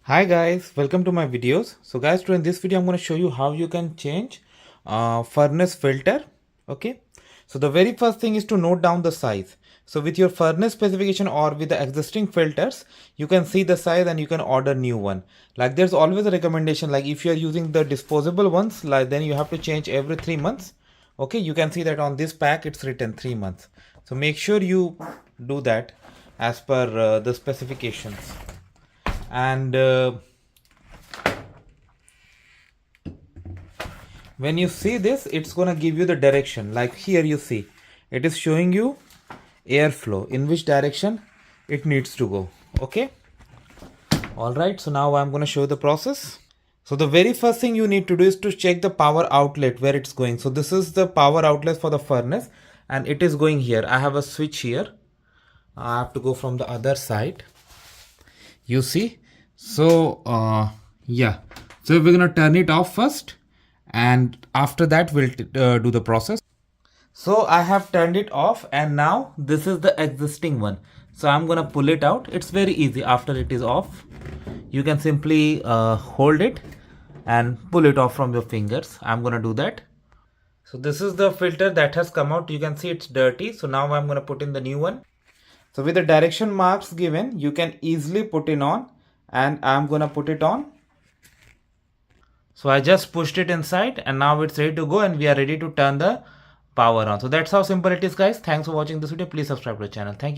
Hi guys, welcome to my videos. So guys, today in this video I'm going to show you how you can change furnace filter. Okay, so the very first thing is to note down the size. So with your furnace specification or with the existing filters, you can see the size and you can order new one. Like there's always a recommendation, like if you're using the disposable ones, like then you have to change every 3 months. Okay, you can see that on this pack it's written 3 months. So make sure you do that as per the specifications. And when you see this, it's gonna give you the direction. Like here you see it is showing you airflow, in which direction it needs to go. Okay, all right, so now I'm gonna show the process. So the very first thing you need to do is to check the power outlet where it's going. So this is the power outlet for the furnace and it is going here. I have a switch here. I have to go from the other side. You see, so yeah, so we're gonna turn it off first and after that we'll do the process. So I have turned it off and now this is the existing one. So I'm gonna pull it out. It's very easy. After it is off, you can simply hold it and pull it off from your fingers. I'm gonna do that. So this is the filter that has come out. You can see it's dirty. So now I'm gonna put in the new one. So with the direction marks given, you can easily put it on, and I'm gonna put it on. So I just pushed it inside and now it's ready to go and we are ready to turn the power on. So that's how simple it is, guys. Thanks for watching this video. Please subscribe to the channel. Thank you.